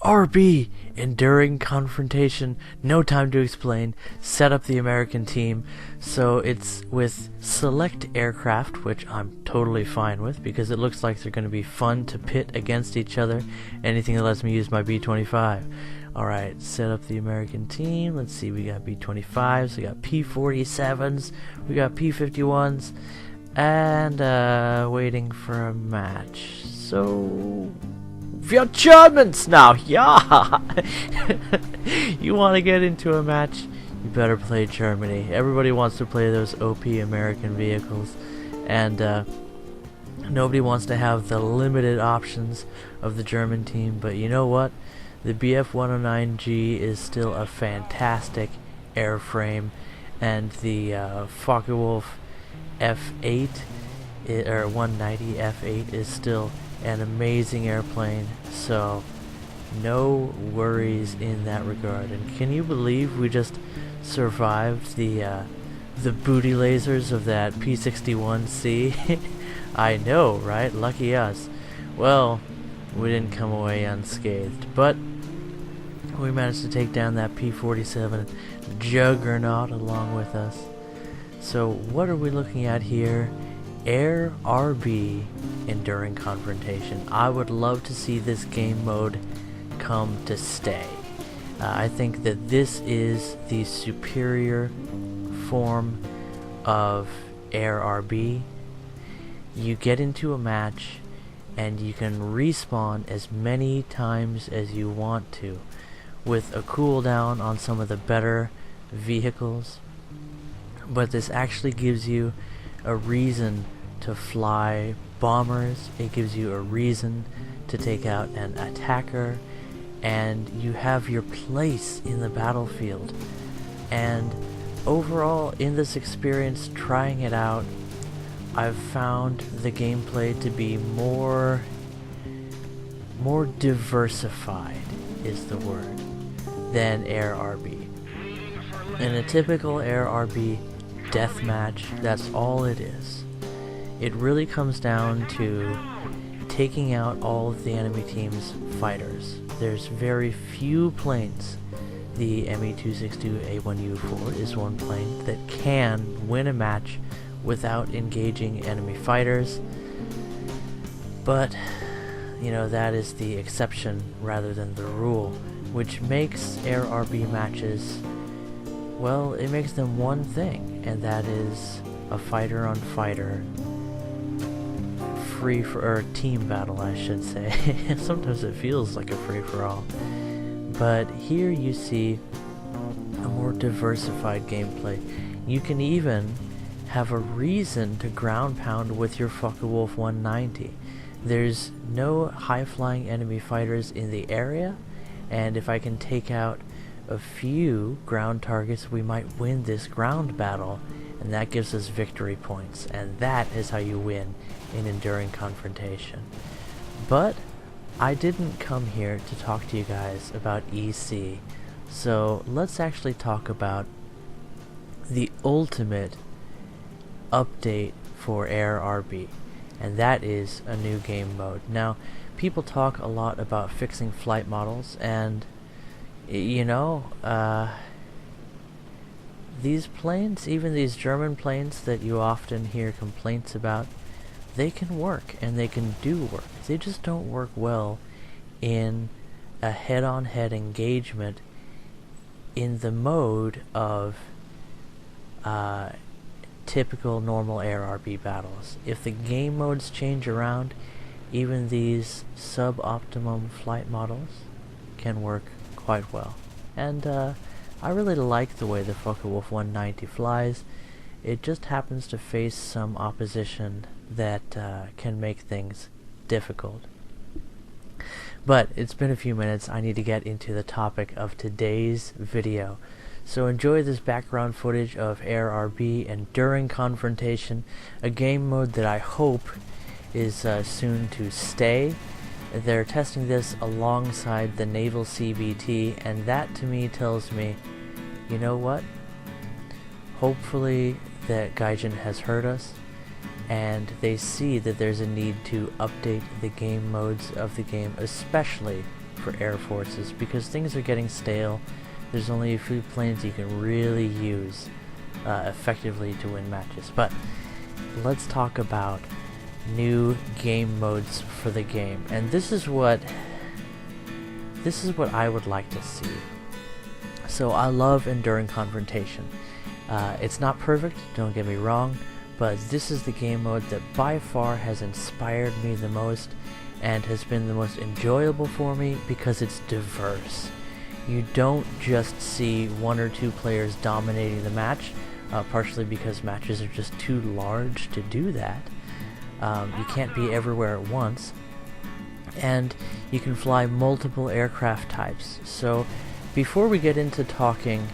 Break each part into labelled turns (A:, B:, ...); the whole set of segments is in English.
A: RB, enduring confrontation, no time to explain, set up the American team. So it's with select aircraft, which I'm totally fine with because it looks like they're going to be fun to pit against each other. Anything that lets me use my B-25. Alright, set up the American team. Let's see, we got B-25s, we got P-47s, we got P-51s, and waiting for a match. So... wir Germans now, yeah! You want to get into a match? You better play Germany. Everybody wants to play those OP American vehicles, and nobody wants to have the limited options of the German team. But you know what? The Bf-109G is still a fantastic airframe, and the Focke-Wulf F8 or 190 F8 is still an amazing airplane, so no worries in that regard. And can you believe we just survived the booty lasers of that P-61C? I know, right? Lucky us. Well, we didn't come away unscathed, but we managed to take down that P-47 juggernaut along with us. So what are we looking at here? Air RB enduring confrontation. I would love to see this game mode come to stay. I think that this is the superior form of Air RB. You get into a match and you can respawn as many times as you want to with a cooldown on some of the better vehicles, but this actually gives you a reason to fly bombers. It gives you a reason to take out an attacker, and you have your place in the battlefield. And overall, in this experience trying it out, I've found the gameplay to be more diversified is the word than Air RB. In a typical Air RB deathmatch, that's all it is. It really comes down to taking out all of the enemy team's fighters. There's very few planes. The ME-262A1U4 is one plane that can win a match without engaging enemy fighters, but you know, that is the exception rather than the rule, which makes Air RB matches, well, it makes them one thing, and that is a fighter on fighter free for or team battle, I should say. Sometimes it feels like a free-for-all, but here you see a more diversified gameplay. You can even have a reason to ground pound with your Focke-Wulf 190. There's no high-flying enemy fighters in the area, and if I can take out a few ground targets, we might win this ground battle, and that gives us victory points, and that is how you win in enduring confrontation. But I didn't come here to talk to you guys about EC, so let's actually talk about the ultimate update for Air RB, and that is a new game mode. Now, people talk a lot about fixing flight models, and you know, these planes, even these German planes that you often hear complaints about, they can work, and they can do work. They just don't work well in a head-on-head engagement in the mode of typical normal Air RB battles. If the game modes change around, even these sub-optimum flight models can work quite well. And I really like the way the Focke-Wulf 190 flies. It just happens to face some opposition that can make things difficult. But it's been a few minutes. I need to get into the topic of today's video. So enjoy this background footage of Air RB enduring confrontation, a game mode that I hope is soon to stay. They're testing this alongside the Naval CBT, and that to me tells me, you know what? Hopefully that Gaijin has heard us, and they see that there's a need to update the game modes of the game, especially for air forces because things are getting stale. There's only a few planes you can really use effectively to win matches. But let's talk about new game modes for the game, and this is what I would like to see. So I love Enduring Confrontation. It's not perfect, don't get me wrong, but this is the game mode that by far has inspired me the most and has been the most enjoyable for me because it's diverse. You don't just see one or two players dominating the match, partially because matches are just too large to do that. You can't be everywhere at once, and you can fly multiple aircraft types. So before we get into talking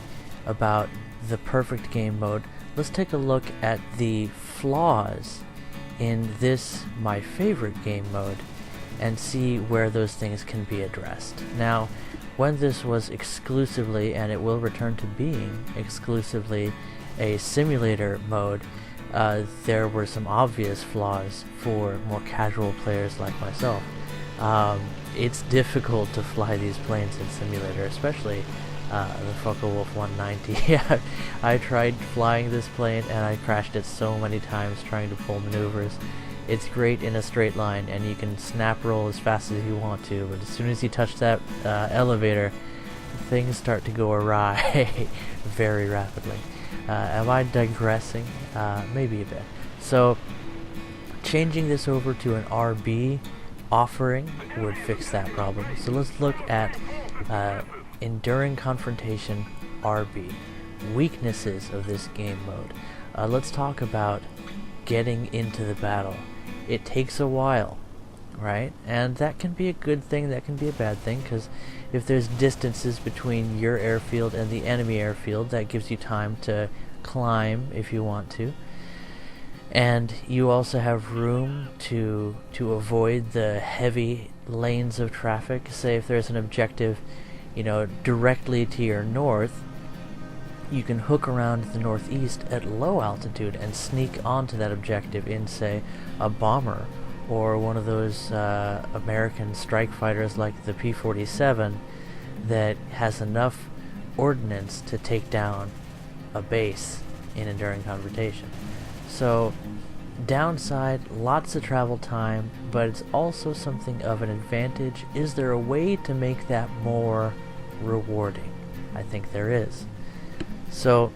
A: about the perfect game mode, let's take a look at the flaws in this, my favorite game mode, and see where those things can be addressed. Now, when this was exclusively, and it will return to being exclusively, a simulator mode, there were some obvious flaws for more casual players like myself. It's difficult to fly these planes in simulator, especially the Focke-Wulf 190. I tried flying this plane and I crashed it so many times trying to pull maneuvers. It's great in a straight line and you can snap roll as fast as you want to, but as soon as you touch that elevator, things start to go awry very rapidly. Am I digressing? Maybe a bit. So changing this over to an RB offering would fix that problem. So let's look at Enduring Confrontation RB. Weaknesses of this game mode. Let's talk about getting into the battle. It takes a while, right? And that can be a good thing, that can be a bad thing, because if there's distances between your airfield and the enemy airfield, that gives you time to climb if you want to. And you also have room to avoid the heavy lanes of traffic. Say if there's an objective, directly to your north, you can hook around the northeast at low altitude and sneak onto that objective in, say, a bomber or one of those American strike fighters like the P-47 that has enough ordnance to take down a base in Enduring Confrontation. So, downside, lots of travel time, but it's also something of an advantage. Is there a way to make that more rewarding? I think there is. So,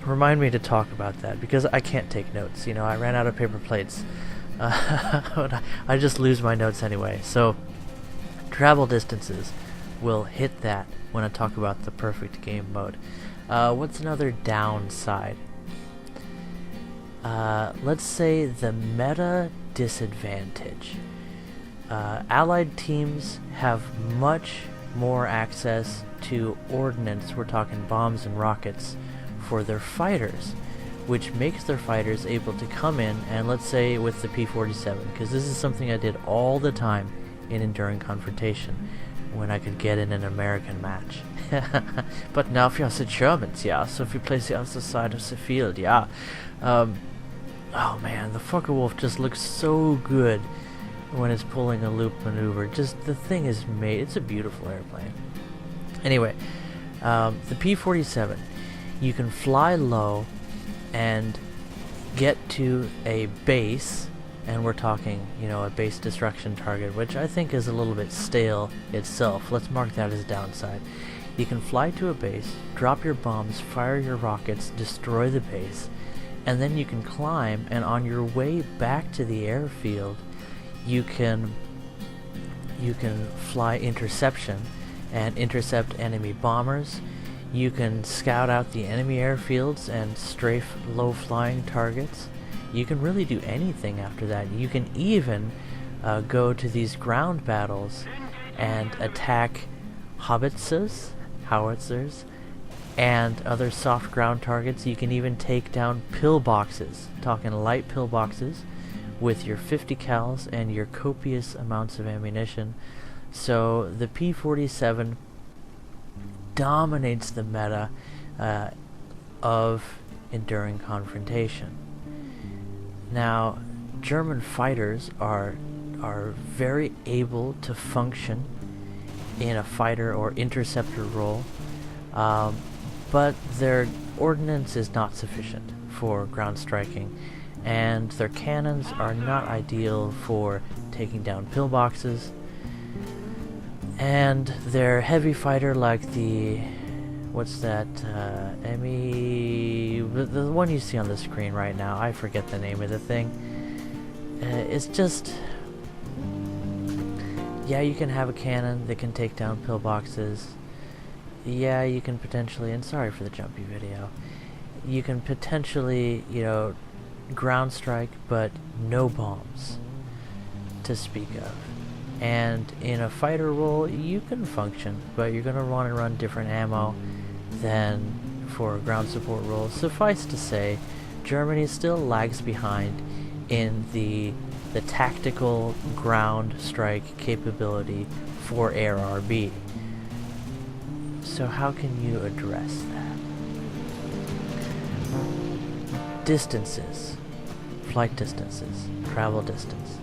A: remind me to talk about that, because I can't take notes. I ran out of paper plates. I just lose my notes anyway. So, travel distances will hit that when I talk about the perfect game mode. What's another downside? Let's say the meta disadvantage. Allied teams have much more access to ordnance, we're talking bombs and rockets, for their fighters, which makes their fighters able to come in, and let's say with the P-47, because this is something I did all the time in Enduring Confrontation, when I could get in an American match. But now for the Germans, yeah, so if you place the other side of the field, yeah. Oh man, the Focke-Wulf just looks so good when it's pulling a loop maneuver. Just, the thing is made, it's a beautiful airplane. Anyway, the P-47, you can fly low and get to a base, and we're talking, a base destruction target, which I think is a little bit stale itself. Let's mark that as a downside. You can fly to a base, drop your bombs, fire your rockets, destroy the base, and then you can climb, and on your way back to the airfield, you can fly interception and intercept enemy bombers. You can scout out the enemy airfields and strafe low-flying targets. You can really do anything after that. You can even go to these ground battles and attack howitzers, and other soft ground targets. You can even take down pillboxes, talking light pillboxes, with your 50 cals and your copious amounts of ammunition. So the P-47 dominates the meta of Enduring Confrontation. Now, German fighters are very able to function in a fighter or interceptor role, but their ordnance is not sufficient for ground striking, and their cannons are not ideal for taking down pillboxes, and their heavy fighter, like the what's that, the one you see on the screen right now, I forget the name of the thing, it's just, yeah, you can have a cannon that can take down pillboxes, yeah, you can potentially, and sorry for the jumpy video, you can potentially, you know, ground strike, but no bombs to speak of. And in a fighter role, you can function, but you're going to want to run different ammo than for a ground support role. Suffice to say, Germany still lags behind in the tactical ground strike capability for air RB. So how can you address that? Distances, flight distances, travel distance,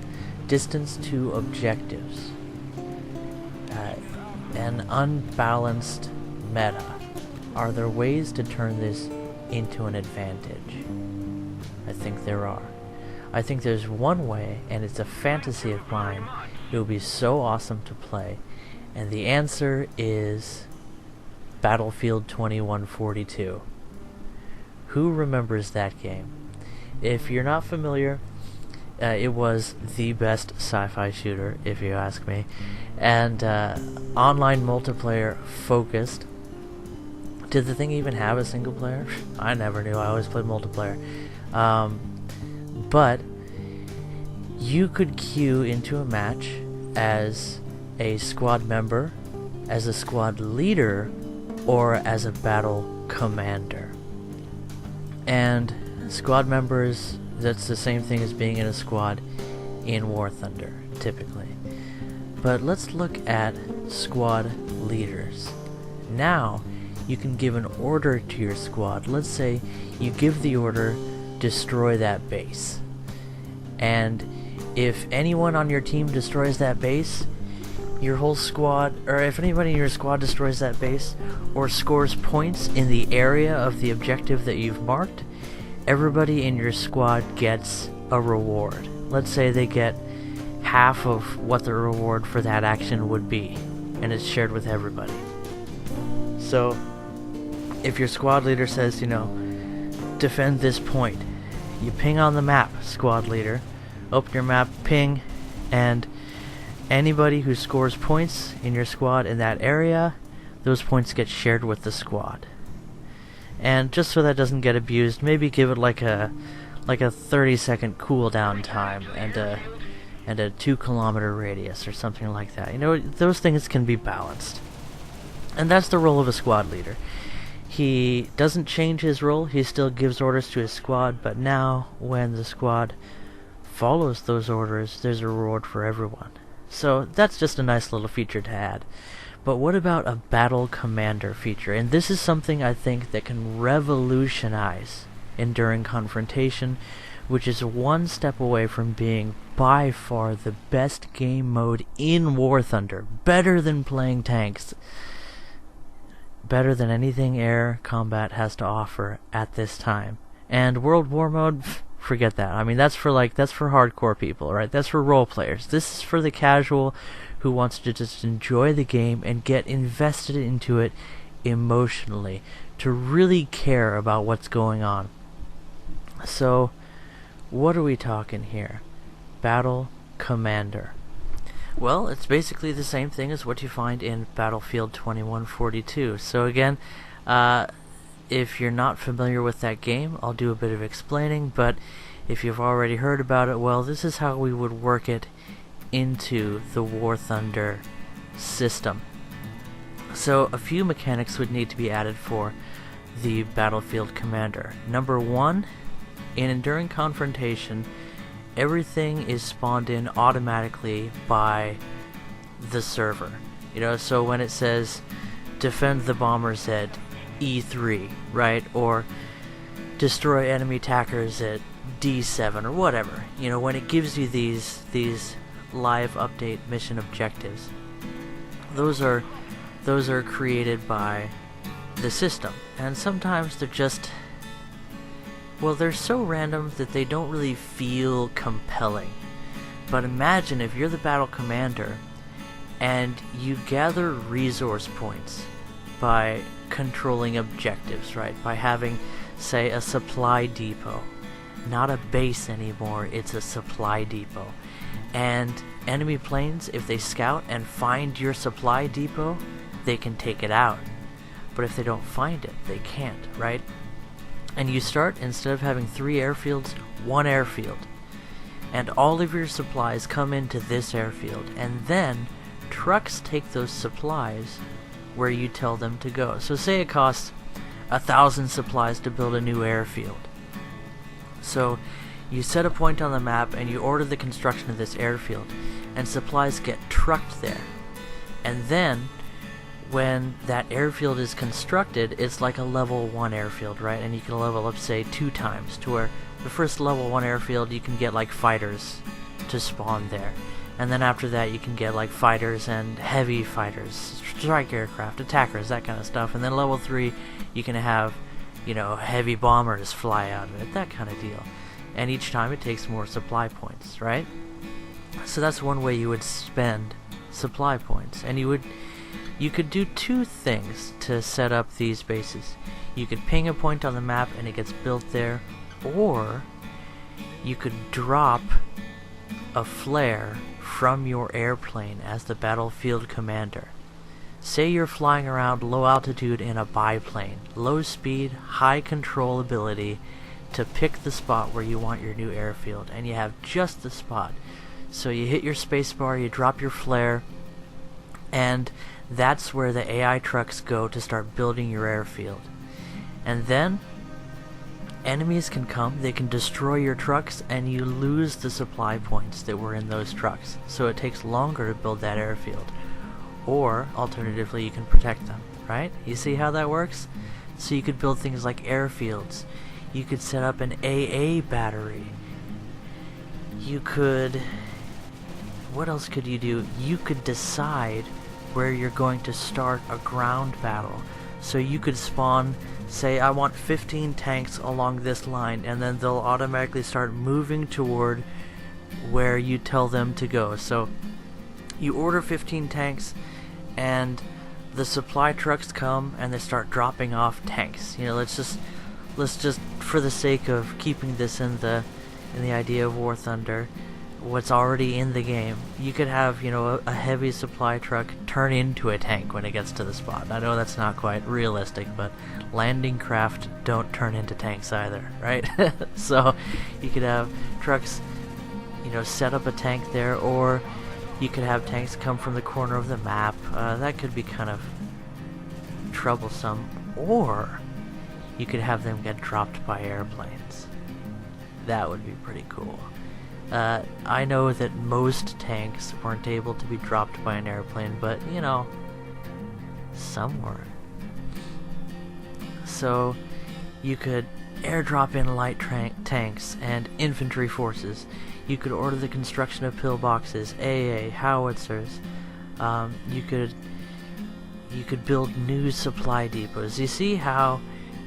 A: distance to objectives, an unbalanced meta. Are there ways to turn this into an advantage? I think there are. I think there's one way, and it's a fantasy of mine. It would be so awesome to play, and the answer is Battlefield 2142. Who remembers that game? If you're not familiar, it was the best sci-fi shooter, if you ask me, and online multiplayer focused. Did the thing even have a single player? I never knew. I always played multiplayer. But you could queue into a match as a squad member, as a squad leader, or as a battle commander. And squad members, that's the same thing as being in a squad in War Thunder, typically. But let's look at squad leaders. Now, you can give an order to your squad. Let's say you give the order, destroy that base. And if anyone on your team destroys that base, your whole squad, or if anybody in your squad destroys that base, or scores points in the area of the objective that you've marked, everybody in your squad gets a reward. Let's say they get half of what the reward for that action would be, and it's shared with everybody. So, if your squad leader says, you know, defend this point, you ping on the map, squad leader, open your map, ping, and anybody who scores points in your squad in that area, those points get shared with the squad. And just so that doesn't get abused, maybe give it like a 30-second cooldown time and a 2-kilometer radius or something like that. You know, those things can be balanced. And that's the role of a squad leader. He doesn't change his role, he still gives orders to his squad, but now when the squad follows those orders, there's a reward for everyone. So that's just a nice little feature to add. But what about a battle commander feature? And this is something I think that can revolutionize enduring confrontation, which is one step away from being by far the best game mode in War Thunder. Better than playing tanks. Better than anything air combat has to offer at this time. And World War mode, forget that. I mean, that's for hardcore people, right? That's for role players. This is for the casual who wants to just enjoy the game and get invested into it emotionally, to really care about what's going on. So, what are we talking here? Battle Commander. Well, it's basically the same thing as what you find in Battlefield 2142. So again, if you're not familiar with that game, I'll do a bit of explaining, but if you've already heard about it, well, this is how we would work it into the War Thunder system. So a few mechanics would need to be added for the Battlefield Commander. Number one, in Enduring Confrontation, everything is spawned in automatically by the server. You know, so when it says defend the bombers at E3, right? Or destroy enemy attackers at D7 or whatever. You know, when it gives you these live update mission objectives, those are created by the system, and sometimes they're just, well, they're so random that they don't really feel compelling. But imagine if you're the battle commander and you gather resource points by controlling objectives, right? By having, say, a supply depot. Not a base anymore, it's a supply depot. And enemy planes, if they scout and find your supply depot, they can take it out. But if they don't find it, they can't, right? And you start, instead of having 3 airfields, 1 airfield. And all of your supplies come into this airfield. And then, trucks take those supplies where you tell them to go. So say it costs 1,000 supplies to build a new airfield. So you set a point on the map and you order the construction of this airfield. And supplies get trucked there. And then, when that airfield is constructed, it's like a level 1 airfield, right? And you can level up, say, 2 times, to where the first level 1 airfield you can get like fighters to spawn there. And then after that you can get like fighters and heavy fighters, strike aircraft, attackers, that kind of stuff. And then level 3 you can have, you know, heavy bombers fly out of it, that kind of deal. And each time it takes more supply points, right? So that's one way you would spend supply points. And you could do 2 things to set up these bases. You could ping a point on the map and it gets built there, or you could drop a flare from your airplane as the battlefield commander. Say you're flying around low altitude in a biplane, low speed, high control ability to pick the spot where you want your new airfield, and you have just the spot. So you hit your spacebar, you drop your flare, and that's where the AI trucks go to start building your airfield. And then enemies can come, they can destroy your trucks, and you lose the supply points that were in those trucks. So it takes longer to build that airfield. Or, alternatively, you can protect them, right? You see how that works? So you could build things like airfields. You could set up an AA battery. You could... What else could you do? You could decide where you're going to start a ground battle. So you could spawn, say, I want 15 tanks along this line, and then they'll automatically start moving toward where you tell them to go. So you order 15 tanks, and the supply trucks come and they start dropping off tanks. You know, let's just for the sake of keeping this in the idea of War Thunder, what's already in the game, you could have, you know, a heavy supply truck turn into a tank when it gets to the spot. I know that's not quite realistic, but landing craft don't turn into tanks either, right? So you could have trucks, you know, set up a tank there, or you could have tanks come from the corner of the map. That could be kind of troublesome. Or you could have them get dropped by airplanes. That would be pretty cool. I know that most tanks weren't able to be dropped by an airplane, but, you know, some were. So you could airdrop in light tanks and infantry forces. You could order the construction of pillboxes, AA, howitzers. You could build new supply depots. You see how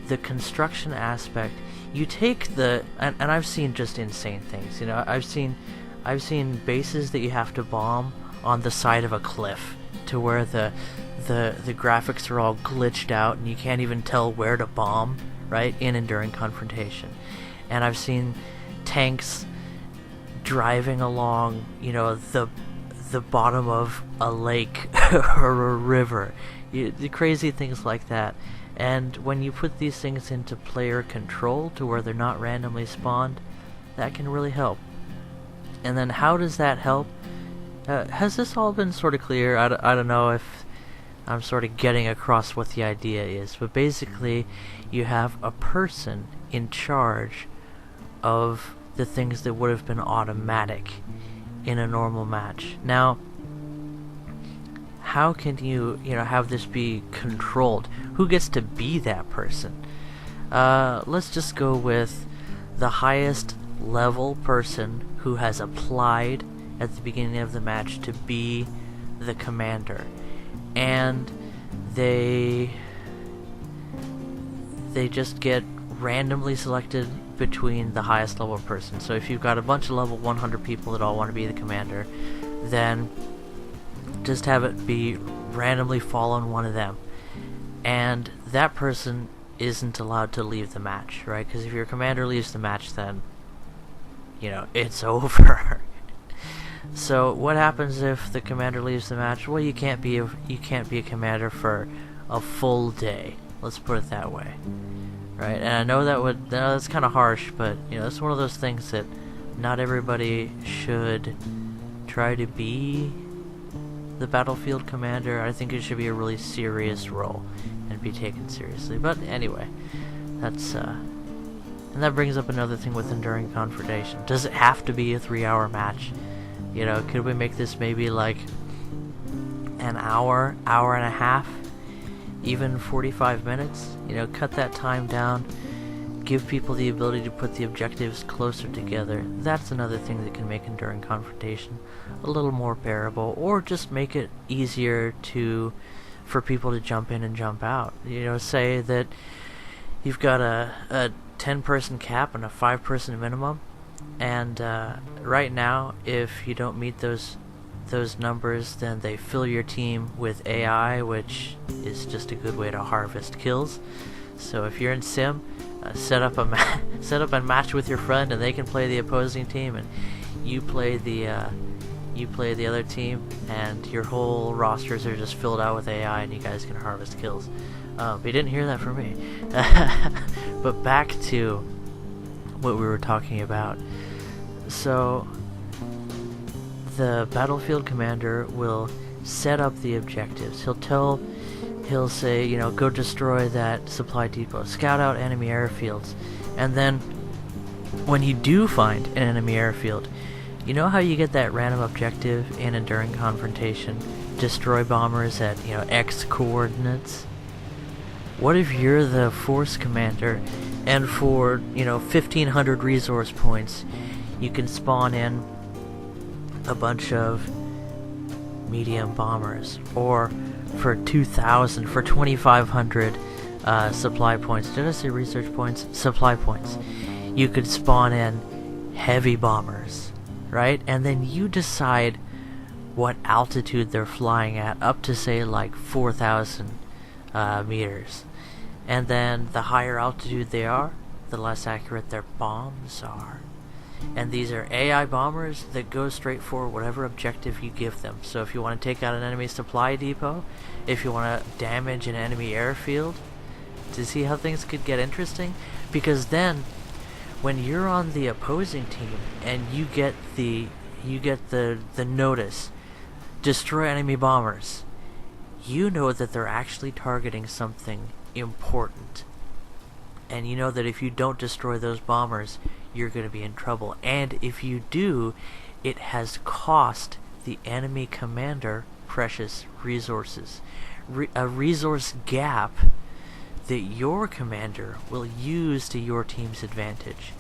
A: the construction aspect, you take the, and I've seen just insane things. You know, I've seen bases that you have to bomb on the side of a cliff, to where the graphics are all glitched out and you can't even tell where to bomb, right, in and during confrontation. And I've seen tanks driving along, you know, the bottom of a lake or a river, the crazy things like that. And when you put these things into player control to where they're not randomly spawned, that can really help. And then how does that help? Has this all been sort of clear? I don't know if I'm sort of getting across what the idea is, but basically you have a person in charge of the things that would have been automatic in a normal match. Now, how can you have this be controlled? Who gets to be that person? Let's just go with the highest level person who has applied at the beginning of the match to be the commander. and they just get randomly selected between the highest level person. So if you've got a bunch of level 100 people that all want to be the commander, then just have it be randomly fall on one of them, and that person isn't allowed to leave the match, right? Because if your commander leaves the match, then it's over. So what happens if the commander leaves the match? Well, you can't be a commander for a full day. Let's put it that way, right? And I know that's kind of harsh, but it's one of those things that not everybody should try to be the battlefield commander. I think it should be a really serious role and be taken seriously. But anyway, that's and that brings up another thing with Enduring Confrontation. Does it have to be a 3-hour match? Could we make this maybe like an hour and a half, even 45 minutes? Cut that time down, give people the ability to put the objectives closer together. That's another thing that can make Enduring Confrontation a little more bearable, or just make it easier for people to jump in and jump out. Say that you've got a 10-person cap and a 5-person minimum, and right now, if you don't meet those numbers, then they fill your team with AI, which is just a good way to harvest kills. So if you're in Sim, set up a match with your friend, and they can play the opposing team, and you play the other team, and your whole rosters are just filled out with AI, and you guys can harvest kills. But you didn't hear that from me. But back to what we were talking about. So the battlefield commander will set up the objectives. He'll say, go destroy that supply depot, scout out enemy airfields, and then when you do find an enemy airfield, how you get that random objective in Enduring Confrontation, destroy bombers at X coordinates? What if you're the force commander, and for 1,500 resource points, you can spawn in a bunch of medium bombers, or for 2,000, for 2,500 supply points. Did I say research points? Supply points. You could spawn in heavy bombers, right? And then you decide what altitude they're flying at, up to say like 4,000 meters. And then the higher altitude they are, the less accurate their bombs are. And these are AI bombers that go straight for whatever objective you give them. So if you want to take out an enemy supply depot, if you want to damage an enemy airfield, to see how things could get interesting? Because then, when you're on the opposing team and you get the notice, destroy enemy bombers, you know that they're actually targeting something important. And you know that if you don't destroy those bombers, you're going to be in trouble. And if you do, it has cost the enemy commander precious resources. A resource gap that your commander will use to your team's advantage.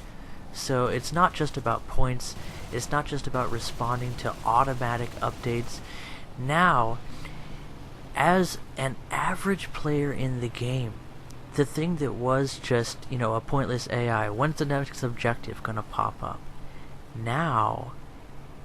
A: So it's not just about points, it's not just about responding to automatic updates. Now, as an average player in the game, the thing that was just, a pointless AI, when's the next objective gonna pop up? Now,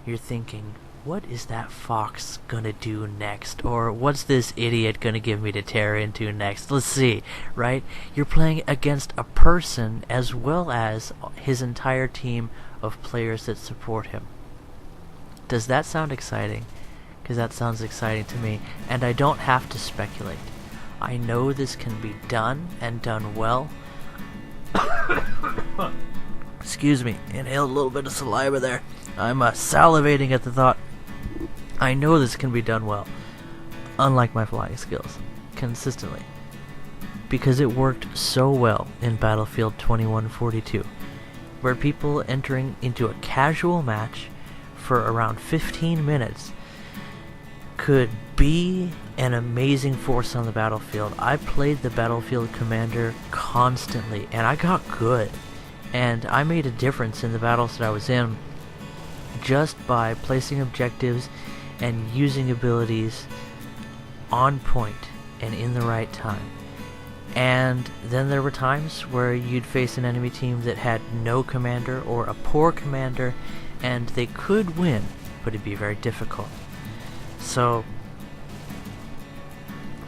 A: you're thinking, what is that fox gonna do next? Or what's this idiot gonna give me to tear into next? Let's see, right? You're playing against a person as well as his entire team of players that support him. Does that sound exciting? Because that sounds exciting to me, and I don't have to speculate. I know this can be done, and done well. Excuse me, inhaled a little bit of saliva there. I'm salivating at the thought. I know this can be done well, unlike my flying skills, consistently. Because it worked so well in Battlefield 2142, where people entering into a casual match for around 15 minutes could be an amazing force on the battlefield. I played the battlefield commander constantly, and I got good. And I made a difference in the battles that I was in just by placing objectives and using abilities on point and in the right time. And then there were times where you'd face an enemy team that had no commander or a poor commander, and they could win, but it'd be very difficult. So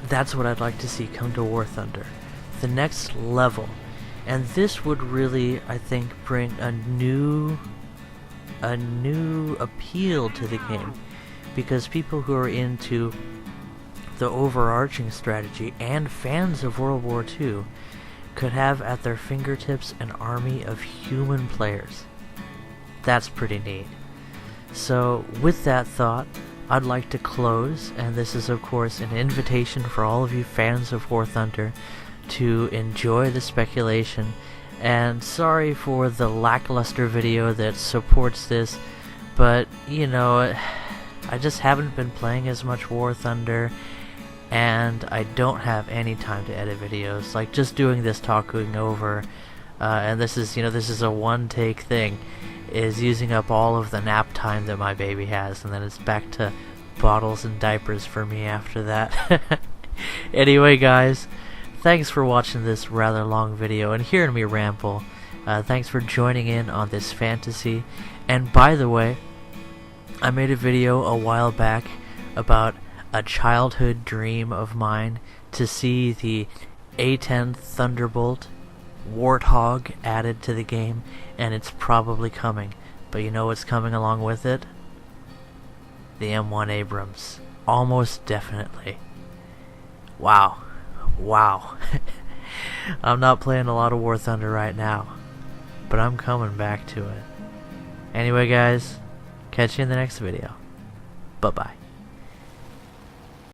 A: that's what I'd like to see come to War Thunder. The next level. And this would really, I think, bring a new appeal to the game, because people who are into the overarching strategy and fans of World War II could have at their fingertips an army of human players. That's pretty neat. So with that thought, I'd like to close, and this is of course an invitation for all of you fans of War Thunder to enjoy the speculation. And sorry for the lackluster video that supports this, but you know, I just haven't been playing as much War Thunder, and I don't have any time to edit videos. Like, just doing this talking over, and this is a one-take thing, is using up all of the nap time that my baby has, and then it's back to bottles and diapers for me after that. Anyway, guys, thanks for watching this rather long video and hearing me ramble. Thanks for joining in on this fantasy. And by the way, I made a video a while back about a childhood dream of mine to see the A10 Thunderbolt Warthog added to the game, and it's probably coming. But you know what's coming along with it? The M1 Abrams. Almost definitely. Wow. I'm not playing a lot of War Thunder right now, but I'm coming back to it. Anyway, guys, catch you in the next video. Bye-bye.